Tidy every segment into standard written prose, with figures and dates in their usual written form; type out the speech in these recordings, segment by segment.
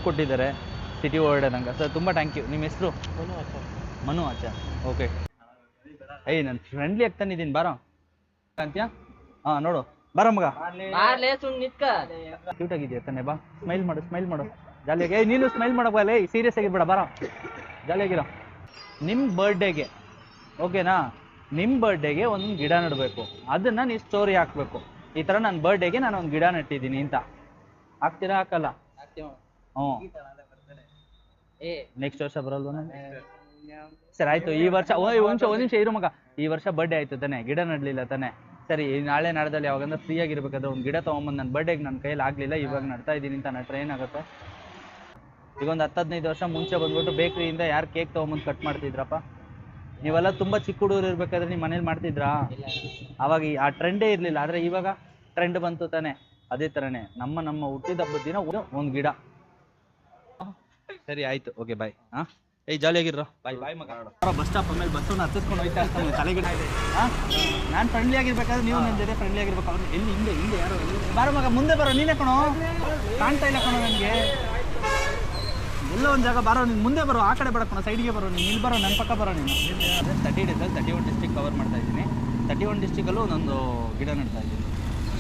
ಕೊಟ್ಟಿದ್ದಾರೆ city ಓಡಾಡಂಗೆ sir. ತುಂಬ thank you. ನಿಮ್ಮ ಹೆಸರು? ಮನು ಆಚಾ. ಓಕೆ. ಏಯ್ ನಾನು ಫ್ರೆಂಡ್ಲಿ ಆಗ್ತಾನಿದ್ದೀನಿ ಬಾರೋ ಅಂತ್ಯಾ. ಹಾಂ ನೋಡು ಬಾರೋ ಮಗ. ಕ್ಯೂಟ್ ಆಗಿದೆಯಾ ತಾನೆ? ಬಾ ಸ್ಮೈಲ್ ಮಾಡು ಜಾಲಿಯಾಗಿ. ಏಯ್ ನೀನು ಸ್ಮೈಲ್ ಮಾಡೋಕೆ ಅಲ್ಲೇ ಸೀರಿಯಸ್ ಆಗಿರ್ಬೇಡ ಬಾರೋ, ಜಾಲಿಯಾಗಿರೋ. ನಿಮ್ಮ ಬರ್ಡೇಗೆ ಓಕೆನಾ, ನಿಮ್ಮ ಬರ್ಡೇಗೆ ಒಂದು ಗಿಡ ನೆಡಬೇಕು, ಅದನ್ನು ನೀವು ಸ್ಟೋರಿ ಹಾಕಬೇಕು. ಈ ಥರ ನನ್ನ ಬರ್ಡೇಗೆ ನಾನು ಒಂದು ಗಿಡ ನೆಟ್ಟಿದ್ದೀನಿ ಅಂತ. ಹಾಕ್ತೀರಾ? ಹಾಕಲ್ಲ? ಹ್ಞೂ. ನೆಕ್ಸ್ಟ್ ವರ್ಷ ಬರಲ್ವ? ಸರಿ ಆಯ್ತು. ಈ ವರ್ಷ ಒಂದು ನಿಮಿಷ ಇರು ಮಗ. ಈ ವರ್ಷ ಬರ್ಡೇ ಆಯ್ತು ತಾನೆ, ಗಿಡ ನಡಲಿಲ್ಲ ತಾನೆ. ಸರಿ ನಾಳೆ ನಾಡ್ದಲ್ಲಿ ಯಾವಾಗಂದ್ರೆ ಫ್ರೀ ಆಗಿರ್ಬೇಕಾದ್ರೆ ಒಂದು ಗಿಡ ತೊಗೊಂಬಂದು ನನ್ನ ಬರ್ಡೇಗೆ ನನ್ನ ಕೈಯಲ್ಲಿ ಆಗಲಿಲ್ಲ, ಇವಾಗ ನಡ್ತಾ ಇದ್ದೀನಿ ಅಂತ ನಟ್ರೆ ಏನಾಗುತ್ತೆ? ಈಗ ಒಂದು 10-15 ವರ್ಷ ಮುಂಚೆ ಬಂದ್ಬಿಟ್ಟು ಬೇಕ್ರಿಯಿಂದ ಯಾರು ಕೇಕ್ ತೊಗೊಂಬಂದು ಕಟ್ ಮಾಡ್ತಿದ್ರಪ್ಪ? ನೀವೆಲ್ಲ ತುಂಬ ಚಿಕ್ಕ ಹುಡುಗರು ಇರ್ಬೇಕಾದ್ರೆ ನಿಮ್ಮ ಮನೇಲಿ ಮಾಡ್ತಿದ್ರಾ? ಅವಾಗ ಆ ಟ್ರೆಂಡೇ ಇರಲಿಲ್ಲ. ಆದರೆ ಇವಾಗ ಟ್ರೆಂಡ್ ಬಂತು ತಾನೆ. ಅದೇ ಥರನೇ ನಮ್ಮ ಹುಟ್ಟಿದ ಹಬ್ಬದ ದಿನ ಒಂದು ಗಿಡ. ಸರಿ ಆಯ್ತು, ಓಕೆ ಬಾಯ್. ಹಾಂ ಏಯ್ ಜಾಲಿಯಾಗಿರೋ. ಬಾಯ್ ಮಗ. ಬಸ್ ಸ್ಟಾಪ್ ಆಮೇಲೆ ಬಸ್ಸನ್ನು ಹತ್ತಿಸ್ಕೊಂಡು ಹೋಯ್ತಾ ಇರ್ತಾನೆ ತಲೆಗಿಡ. ಹಾಂ ನಾನು ಫ್ರೆಂಡ್ಲಿ ಆಗಿರ್ಬೇಕಾದ್ರೆ ನೀವು ನನ್ನ ಜೊತೆ ಫ್ರೆಂಡ್ಲಿ ಆಗಿರ್ಬೇಕು. ಅವ್ರು ಎಲ್ಲಿ ಹಿಂದೆ ಯಾರು ಬಾರೋ ಮಗ, ಮುಂದೆ ಬರೋ. ನೀನೇ ಕಣೋ, ಕಾಣ್ತಾ ಇಲ್ಲ ಕಣೋ ನನಗೆ. ಎಲ್ಲೋ ಒಂದು ಜಾಗ ಬಾರೋ, ನೀನು ಮುಂದೆ ಬರೋ, ಆ ಕಡೆ ಬರೋಣ, ಸೈಡ್ಗೆ ಬರೋ. ನೀನು ಇಲ್ಲಿ ಬರೋ, ನನ್ನ ಪಕ್ಕ ಬರೋ. ನೀನು 30 ಡೇಸಲ್ಲಿ 31 ಡಿಸ್ಟ್ರಿಕ್ಟ್ ಕವರ್ ಮಾಡ್ತಾ ಇದ್ದೀನಿ. 31 ಡಿಸ್ಟ್ರಿಕ್ಟಲ್ಲೂ ಒಂದೊಂದು ಗಿಡ ನೆಡ್ತಾ ಇದ್ದೀನಿ.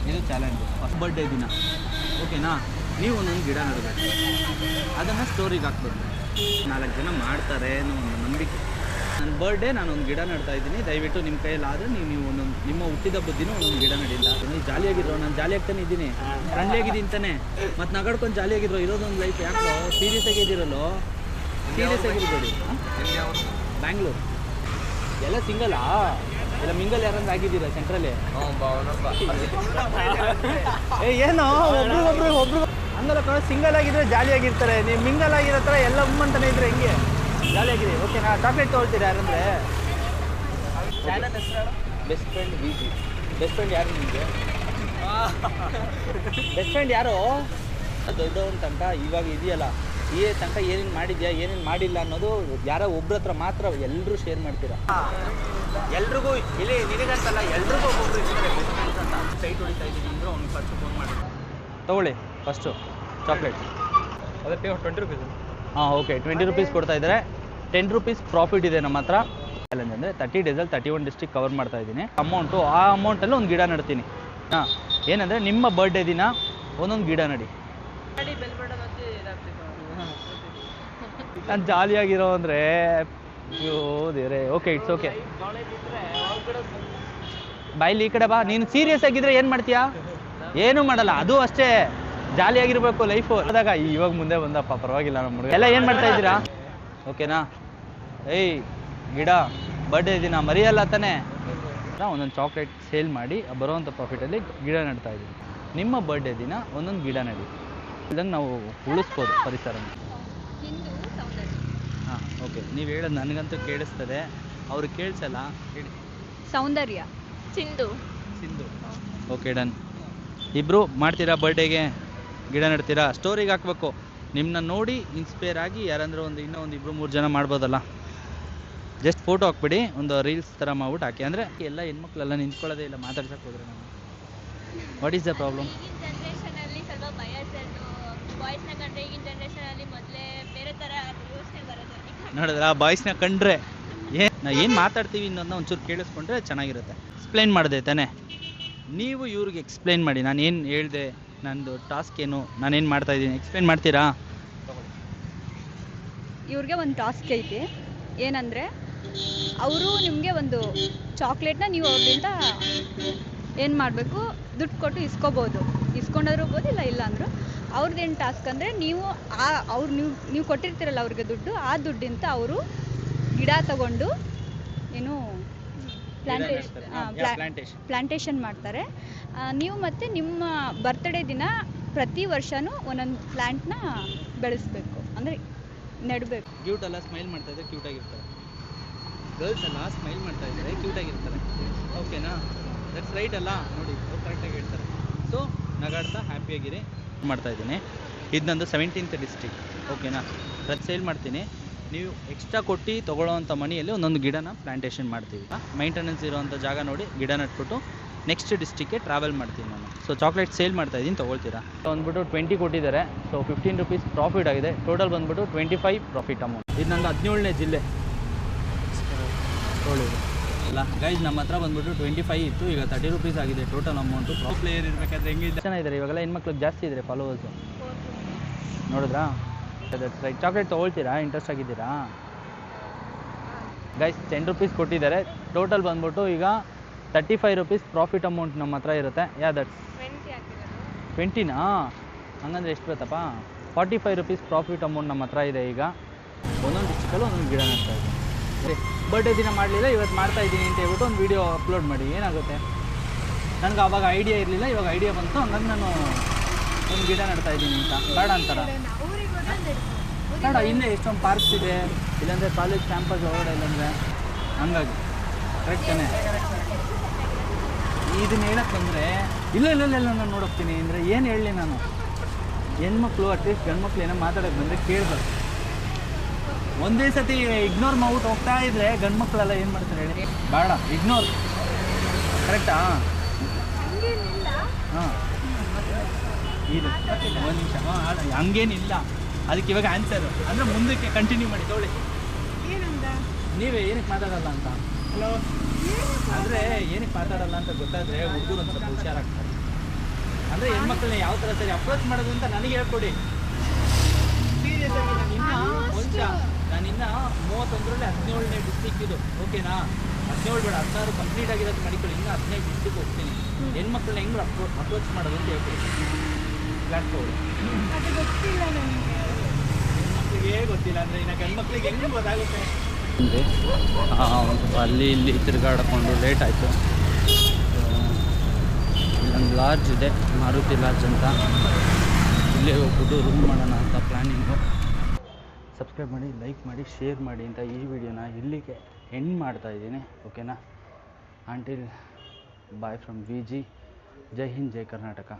ಇದು ಚಾಲೆಂಜು. ಫಸ್ಟ್ ಬರ್ಡೇ ದಿನ ಓಕೆನಾ, ನೀವು ಒಂದೊಂದು ಗಿಡ ನೆಡಬೇಕು, ಅದನ್ನು ಸ್ಟೋರಿಗೆ ಹಾಕ್ಬೇಕು. 4 ಜನ ಮಾಡ್ತಾರೆ ಅನ್ನೋ ಒಂದು ನಂಬಿಕೆ. ನನ್ನ ಬರ್ಡೇ ನಾನೊಂದು ಗಿಡ ನೆಡ್ತಾ ಇದ್ದೀನಿ, ದಯವಿಟ್ಟು ನಿಮ್ಮ ಕೈಯಲ್ಲಾದರೆ ನೀವು ಒಂದೊಂದು ನಿಮ್ಮ ಹುಟ್ಟಿದ ಹಬ್ಬದ ದಿನ ಒಂದೊಂದು ಗಿಡ ನಡಿಲ್ಲ. ನೀವು ಜಾಲಿಯಾಗಿರೋ, ನಾನು ಜಾಲಿಯಾಗ್ತಾನೆ ಇದ್ದೀನಿ, ಫ್ರೆಂಡ್ಲಿಯಾಗಿದ್ದೀನಿ ತಾನೆ. ಮತ್ತು ನಗಾಡ್ಕೊಂಡು ಜಾಲಿಯಾಗಿರೋ. ಇರೋದೊಂದು ಲೈಫ್ ಯಾಕೋ ಸೀರಿಯಸ್ ಆಗಿದ್ದೀರಲ್ಲೋ. ಸೀರಿಯಸ್ ಆಗಿರ್ಬೇಡಿ. ಬ್ಯಾಂಗ್ಳೂರು ಎಲ್ಲ ಸಿಂಗಲ್ಲಾ? ಇಲ್ಲ ಮಿಂಗಲ್ ಯಾರಂದ್ರೆ ಆಗಿದ್ದೀರಾ ಸೆಂಟ್ರಲ್ಲಿ? ಏನೋ ಒಬ್ರು ಹಂಗಲ್ಲ ಕಣ. ಸಿಂಗಲ್ ಆಗಿದ್ರೆ ಜಾಲಿಯಾಗಿರ್ತಾರೆ. ನೀವು ಮಿಂಗಲ್ ಆಗಿರೋ ಥರ ಎಲ್ಲ ಅಂತಾನೆ ಇದ್ರೆ ಹೆಂಗೆ ಜಾಲಿಯಾಗಿದೆ? ಓಕೆನಾ? ಚಾಕ್ಲೇಟ್ ತೊಗೊಳ್ತೀರಾ ಯಾರಂದ್ರೆ? Best friend VG. Best friend ಯಾರು ನಿಮಗೆ? ಬೆಸ್ಟ್ ಫ್ರೆಂಡ್ ಯಾರು? ದೊಡ್ಡವನ ತನಕ ಇವಾಗ ಇದೆಯಲ್ಲ, ಈ ತನಕ ಏನೇನು ಮಾಡಿದ್ಯಾ ಏನೇನು ಮಾಡಿಲ್ಲ ಅನ್ನೋದು ಯಾರೋ ಒಬ್ರ ಹತ್ರ ಮಾತ್ರ ಎಲ್ಲರೂ ಶೇರ್ ಮಾಡ್ತೀರಾ. ಎಲ್ರಿಗೂ ಇಲ್ಲಿ ನಿನಗಂತಲ್ಲ, ಎಲ್ರಿಗೂ ಒಬ್ಬೊಬ್ರು ಇರ್ತಾರೆ ಬೆಸ್ಟ್ ಫ್ರೆಂಡ್ಸ್ ಅಂತ. ಸೈಟ್ ಹೊಡಿತಾ ಇದ್ದೀನಿ ಅಂದ್ರೆ ಅವ್ನಿಗೆ ಫಸ್ಟ್ ಫೋನ್ ಮಾಡಿ ತೊಗೊಳ್ಳಿ ಫಸ್ಟು ಚಾಕ್ಲೇಟ್. ಅದಕ್ಕೆ 20 ರೂಪೀಸ್. ಹಾಂ ಓಕೆ, 20 ರೂಪೀಸ್ ಕೊಡ್ತಾ ಇದ್ದಾರೆ. 10 ರೂಪೀಸ್ ಪ್ರಾಫಿಟ್ ಇದೆ ನಮ್ಮ ಹತ್ರ. ಚಾಲೆಂಜ್ ಅಂದರೆ 30 ಡೇಸಲ್ಲಿ 31 ಡಿಸ್ಟ್ರಿಕ್ಟ್ ಕವರ್ ಮಾಡ್ತಾ ಇದ್ದೀನಿ. ಅಮೌಂಟು ಆ ಅಮೌಂಟಲ್ಲಿ ಒಂದು ಗಿಡ ನೆಡ್ತೀನಿ. ಹಾಂ ಏನಂದರೆ ನಿಮ್ಮ ಬರ್ಡೇ ದಿನ ಒಂದೊಂದು ಗಿಡ ನಡಿ. ನಾನು ಜಾಲಿಯಾಗಿರೋ ಅಂದರೆ ಅಯ್ಯೋ ದೇವ್ರೆ. Okay it's okay. ಬಾಯ್ಲಿ ಈ ಕಡೆ ಬಾ. ನೀನು ಸೀರಿಯಸ್ ಆಗಿದ್ರೆ ಏನು ಮಾಡ್ತೀಯಾ? ಏನೂ ಮಾಡಲ್ಲ. ಅದು ಅಷ್ಟೇ, ಜಾಲಿಯಾಗಿರ್ಬೇಕು ಲೈಫು. ಆದಾಗ ಇವಾಗ ಮುಂದೆ ಬಂದಪ್ಪ ಪರವಾಗಿಲ್ಲ. ನಮ್ಮ ಹುಡುಗ ಎಲ್ಲ ಏನು ಮಾಡ್ತಾ ಇದ್ದೀರಾ? ಓಕೆನಾ? ಏಯ್ ಗಿಡ ಬರ್ಡೇ ದಿನ ಮರಿಯಲ್ಲ ತಾನೆ. ಒಂದೊಂದು ಚಾಕ್ಲೇಟ್ ಸೇಲ್ ಮಾಡಿ ಬರೋವಂಥ ಪ್ರಾಫಿಟಲ್ಲಿ ಗಿಡ ನೆಡ್ತಾ ಇದ್ದೀವಿ. ನಿಮ್ಮ ಬರ್ಡೇ ದಿನ ಒಂದೊಂದು ಗಿಡ ನೆಡಿ. ಇಲ್ಲಂಗೆ ನಾವು ಉಳಿಸ್ಬೋದು ಪರಿಸರನ. ಹಾಂ ಓಕೆ, ನೀವು ಹೇಳೋದು ನನಗಂತೂ ಕೇಳಿಸ್ತದೆ, ಅವ್ರಿಗೆ ಕೇಳಿಸಲ್ಲ. ಹೇಳಿ. ಸೌಂದರ್ಯ. ಸಿಂಧು. Okay done. ಇಬ್ಬರು ಮಾಡ್ತೀರಾ ಬರ್ಡೇಗೆ ಗಿಡ ನೆಡ್ತೀರಾ? ಸ್ಟೋರಿಗೆ ಹಾಕ್ಬೇಕು. ನಿಮ್ಮನ್ನ ನೋಡಿ ಇನ್ಸ್ಪೈರ್ ಆಗಿ ಯಾರಂದ್ರೆ ಇನ್ನೊಂದು 2-3 ಜನ ಮಾಡ್ಬೋದಲ್ಲ. ಜಸ್ಟ್ ಫೋಟೋ ಹಾಕ್ಬಿಡಿ, ಒಂದು ರೀಲ್ಸ್ ಥರ ಮಾಡ್ಬಿಟ್ಟು ಹಾಕಿ. ಅಂದರೆ ಎಲ್ಲ ಹೆಣ್ಮಕ್ಳೆಲ್ಲ ನಿಂತ್ಕೊಳ್ಳೋದೇ ಇಲ್ಲ ಮಾತಾಡ್ಸಕ್ಕೆ ಹೋದ್ರೆ. ನಾವು ವಾಟ್ ಈಸ್ ದ ಪ್ರಾಬ್ಲಮ್? ಜನ್ರೇಷನಲ್ಲಿ ಸ್ವಲ್ಪ ಬಯಸನ್ನು ಬಾಯ್ಸ್ನ ಕಂಡ್ರೆ ಈಗಿನ ಜನ್ರೇಷನಲ್ಲಿ ಮೊದಲೇ ಬೇರೆ ಥರ ಯೋಚನೆ ಬರೋದು. ನೋಡಿದ್ರೆ ಆ ಬಾಯ್ಸ್ನ ಕಂಡ್ರೆ ನಾವು ಏನು ಮಾತಾಡ್ತೀವಿ ಇನ್ನೊಂದು ಒಂಚೂರು ಕೇಳಿಸ್ಕೊಂಡ್ರೆ ಚೆನ್ನಾಗಿರುತ್ತೆ. ಎಕ್ಸ್ಪ್ಲೈನ್ ಮಾಡಿದೆ ತಾನೆ. ನೀವು ಇವ್ರಿಗೆ ಎಕ್ಸ್ಪ್ಲೈನ್ ಮಾಡಿ, ನಾನು ಏನು ಹೇಳಿದೆ, ನಂದು ಟಾಸ್ಕ್ ಏನು, ನಾನೇನು ಮಾಡ್ತಾಯಿದ್ದೀನಿ, ಎಕ್ಸ್ಪ್ಲೈನ್ ಮಾಡ್ತೀರಾ? ಇವ್ರಿಗೆ ಒಂದು ಟಾಸ್ಕ್ ಐತೆ. ಏನಂದರೆ ಅವರು ನಿಮಗೆ ಒಂದು ಚಾಕ್ಲೇಟ್ನ ನೀವು ಅವ್ರಿಂದ ಏನು ಮಾಡಬೇಕು, ದುಡ್ಡು ಕೊಟ್ಟು ಇಸ್ಕೋಬೋದು. ಇಸ್ಕೊಂಡಾದ್ರೂ ಹೋಗ್ಬೋದು, ಇಲ್ಲ ಅಂದರು. ಅವ್ರದ್ದೇನು ಟಾಸ್ಕ್ ಅಂದರೆ ನೀವು ನೀವು ಕೊಟ್ಟಿರ್ತೀರಲ್ಲ ಅವ್ರಿಗೆ ದುಡ್ಡು, ಆ ದುಡ್ಡಿಂದ ಅವರು ಗಿಡ ತಗೊಂಡು ಏನು ಪ್ಲಾಂಟೇಶನ್ ಮಾಡ್ತಾರೆ. ನೀವು ಮತ್ತು ನಿಮ್ಮ ಬರ್ತ್ಡೇ ದಿನ ಪ್ರತಿ ವರ್ಷವೂ ಒಂದೊಂದು ಪ್ಲ್ಯಾಂಟ್ನ ಬೆಳೆಸ್ಬೇಕು, ಅಂದರೆ ನೆಡಬೇಕು. ಕ್ಯೂಟ್ ಅಲ್ಲ, ಸ್ಮೈಲ್ ಮಾಡ್ತಾ ಇದ್ದಾರೆ, ಕ್ಯೂಟಾಗಿರ್ತಾರೆ. ಗರ್ಲ್ಸ್ ಅಲ್ಲ, ಸ್ಮೈಲ್ ಮಾಡ್ತಾ ಇದ್ದಾರೆ, ಕ್ಯೂಟಾಗಿರ್ತಾರೆ. ಓಕೆನಾ? ದಟ್ಸ್ ರೈಟ್ ಅಲ್ಲ? ನೋಡಿ ಅವ್ರು ಕರೆಕ್ಟಾಗಿ ಹೇಳ್ತಾರೆ. ಸೊ ನಗಾಡ್ತಾ ಹ್ಯಾಪಿಯಾಗಿರಿ. ಮಾಡ್ತಾ ಇದ್ದೀನಿ. ಇದು ನಂದು 17th ಡಿಸ್ಟ್ರಿಕ್ಟ್. ಓಕೆನಾ? ಸೇಲ್ ಮಾಡ್ತೀನಿ. ನೀವು ಎಕ್ಸ್ಟ್ರಾ ಕೊಟ್ಟು ತೊಗೊಳ್ಳೋವಂಥ ಮನಿಯಲ್ಲಿ ಒಂದೊಂದು ಗಿಡನ ಪ್ಲಾಂಟೇಶನ್ ಮಾಡ್ತೀವಿ. ಮೈಂಟೆನೆನ್ಸ್ ಇರೋವಂಥ ಜಾಗ ನೋಡಿ ಗಿಡ ನೆಟ್ಬಿಟ್ಟು ನೆಕ್ಸ್ಟ್ ಡಿಸ್ಟಿಕ್ಗೆ ಟ್ರಾವೆಲ್ ಮಾಡ್ತೀನಿ ನಾನು. ಸೊ ಚಾಕ್ಲೇಟ್ ಸೇಲ್ ಮಾಡ್ತಾ ಇದ್ದೀನಿ, ತೊಗೊಳ್ತೀರಾ? ಬಂದ್ಬಿಟ್ಟು 20 ಕೊಟ್ಟಿದ್ದಾರೆ. ಸೊ 15 ರುಪೀಸ್ ಪ್ರಾಫಿಟ್ ಆಗಿದೆ. ಟೋಟಲ್ ಬಂದ್ಬಿಟ್ಟು 25 ಪ್ರಾಫಿಟ್ ಅಮೌಂಟ್. ಇದು ನಂದು 17ನೇ ಜಿಲ್ಲೆ ತೋಳಿರು ಅಲ್ಲ ಗೈಸ್. ನಮ್ಮ ಹತ್ರ ಬಂದ್ಬಿಟ್ಟು 25 ಇತ್ತು, ಈಗ 30 ರುಪೀಸ್ ಆಗಿದೆ ಟೋಟಲ್ ಅಮೌಂಟು. ಪ್ರೋ ಪ್ಲೇಯರ್ ಇರಬೇಕಾದ್ರೆ ಹೆಂಗಿದೆ ಚೆನ್ನಾಗಿದ್ದಾರೆ. ಇವಾಗೆಲ್ಲ ಹೆಣ್ಮಕ್ಳಿಗೆ ಜಾಸ್ತಿ ಇದ್ದಾರೆ ಫಾಲೋವರ್ಸು, ನೋಡಿದ್ರಾ? That's right. ಚಾಕ್ಲೇಟ್ ತೊಗೊಳ್ತೀರಾ? ಇಂಟ್ರೆಸ್ಟ್ ಆಗಿದ್ದೀರಾ ಗೈಸ್? 10 ರುಪೀಸ್ ಕೊಟ್ಟಿದ್ದಾರೆ. ಟೋಟಲ್ ಬಂದ್ಬಿಟ್ಟು ಈಗ 35 ರುಪೀಸ್ ಪ್ರಾಫಿಟ್ ಅಮೌಂಟ್ ನಮ್ಮ ಹತ್ರ ಇರುತ್ತೆ. ದಟ್ಸ್ 20ನಾ? ಹಂಗಂದ್ರೆ ಎಷ್ಟು ಬರುತ್ತಪ್ಪ? 45 ರುಪೀಸ್ ಪ್ರಾಫಿಟ್ ಅಮೌಂಟ್ ನಮ್ಮ ಹತ್ರ ಇದೆ. ಈಗ ಒಂದೊಂದು ಡಿಸ್ಟಿಕಲ್ಲೂ ಒಂದೊಂದು ಗಿಡ ನೆಡ್ತಾ ಇದ್ದೀನಿ. ಸರಿ, ಬರ್ಡೇ ದಿನ ಮಾಡಲಿಲ್ಲ, ಇವತ್ತು ಮಾಡ್ತಾ ಇದ್ದೀನಿ ಅಂತ ಹೇಳ್ಬಿಟ್ಟು ಒಂದು ವೀಡಿಯೋ ಅಪ್ಲೋಡ್ ಮಾಡಿ ಏನಾಗುತ್ತೆ? ನನಗೆ ಆವಾಗ ಐಡಿಯಾ ಇರಲಿಲ್ಲ, ಇವಾಗ ಐಡಿಯಾ ಬಂತು, ಹಂಗಾಗಿ ನಾನು ಒಂದು ಗಿಡ ನೆಡ್ತಾ ಇದ್ದೀನಿ ಅಂತ. ಬೇಡ ಅಂತಾರ? ಬೇಡ, ಇಲ್ಲೇ ಎಷ್ಟೊಂದು ಪಾರ್ಕ್ಸ್ ಇದೆ, ಇಲ್ಲಾಂದರೆ ಕಾಲೇಜ್ ಕ್ಯಾಂಪಸ್ ಒಳಗಡೆ, ಇಲ್ಲಾಂದರೆ ಹಂಗಾಗಿ ಕರೆಕ್ಟ್ ತಾನೆ? ಇದನ್ನ ಹೇಳಕ್ಕೆ ಬಂದರೆ ಇಲ್ಲ ನಾನು ನೋಡೋಗ್ತೀನಿ ಅಂದರೆ ಏನು ಹೇಳಲಿ ನಾನು? ಹೆಣ್ಮಕ್ಳು ಅಟ್ಲೀಸ್ಟ್ ಗಂಡ್ಮಕ್ಳು ಏನೋ ಮಾತಾಡೋಕ್ಕೆ ಬಂದರೆ ಕೇಳ್ಬೇಕು. ಒಂದೇ ಸತಿ ಇಗ್ನೋರ್ ಮಾಡ್ಬಿಟ್ಟು ಹೋಗ್ತಾ ಇದ್ರೆ ಗಂಡ್ಮಕ್ಳೆಲ್ಲ ಏನು ಮಾಡ್ತಾರೆ ಹೇಳಿ? ಬೇಡ, ಇಗ್ನೋರ್. ಕರೆಕ್ಟಾ? ಹಾಂ, ಇದು ಒಂದು ನಿಮಿಷ. ಹಂಗೇನಿಲ್ಲ, ಅದಕ್ಕೆ ಇವಾಗ ಆನ್ಸರು ಅಂದರೆ ಮುಂದಕ್ಕೆ ಕಂಟಿನ್ಯೂ ಮಾಡಿ ತೊಗೊಳ್ಳಿ. ನೀವೇ ಏನಕ್ಕೆ ಮಾತಾಡಲ್ಲ ಅಂತ? ಹಲೋ ಅಂದರೆ ಏನಕ್ಕೆ ಮಾತಾಡಲ್ಲ ಅಂತ ಗೊತ್ತಾದರೆ ಹುಡುಗರು ಒಂದು ಸ್ವಲ್ಪ ಹುಷಾರಾಗ್ತಾರೆ. ಅಂದರೆ ಹೆಣ್ಮಕ್ಳನ್ನ ಯಾವ ಥರ ಸರಿ ಅಪ್ರೋಚ್ ಮಾಡೋದು ಅಂತ ನನಗೆ ಹೇಳ್ಕೊಡಿ. ಸೀರಿಯಸ್ ಆಗಿ ನಾನಿನ್ನ 31ರಲ್ಲಿ 17ನೇ ಡಿಸ್ಟಿಕ್ ಇದು, ಓಕೆನಾ? 17 ಬೇಡ, 16 ಕಂಪ್ಲೀಟ್ ಆಗಿರೋದು ಮಾಡಿಕೊಳ್ಳಿ. ಇನ್ನು 15 ಡಿಸ್ಟಿಕ್ ಹೋಗ್ತೀನಿ. ಹೆಣ್ಮಕ್ಳನ್ನ ಹೆಂಗೆ ಅಪ್ರೋಚ್ ಮಾಡೋದು ಅಂತ ಹೇಳ್ಕೊಡಿ. ಕ್ಲಾಸ್ ತಗೊಳ್ಳಿ. ಹೆಣ್ಮಕ್ಳಿಗೆ ಗೊತ್ತಿಲ್ಲ ಅಂದರೆ ಇನ್ನು ಗಂಡ್ಮಕ್ಳಿಗೆ ಹೆಂಗೆ ಗೊತ್ತಾಗುತ್ತೆ? ಅಲ್ಲಿ ಇಲ್ಲಿ ತಿರುಗಾಡಿಕೊಂಡು ಲೇಟ್ ಆಯಿತು. ಇಲ್ಲೊಂದು ಲಾಡ್ಜ್ ಇದೆ, ಮಾರುತಿ ಲಾಡ್ಜ್ ಅಂತ. ಇಲ್ಲೇ ಹೋಗ್ಬಿಟ್ಟು ರೂಮ್ ಮಾಡೋಣ ಅಂತ ಪ್ಲ್ಯಾನಿಂಗು. ಸಬ್ಸ್ಕ್ರೈಬ್ ಮಾಡಿ, ಲೈಕ್ ಮಾಡಿ, ಶೇರ್ ಮಾಡಿ ಅಂತ ಈ ವಿಡಿಯೋನ ಇಲ್ಲಿಗೆ ಎಂಡ್ ಮಾಡ್ತಾಯಿದ್ದೀನಿ, ಓಕೆನಾ? Until bye from VG. ಜೈ ಹಿಂದ್, ಜೈ ಕರ್ನಾಟಕ.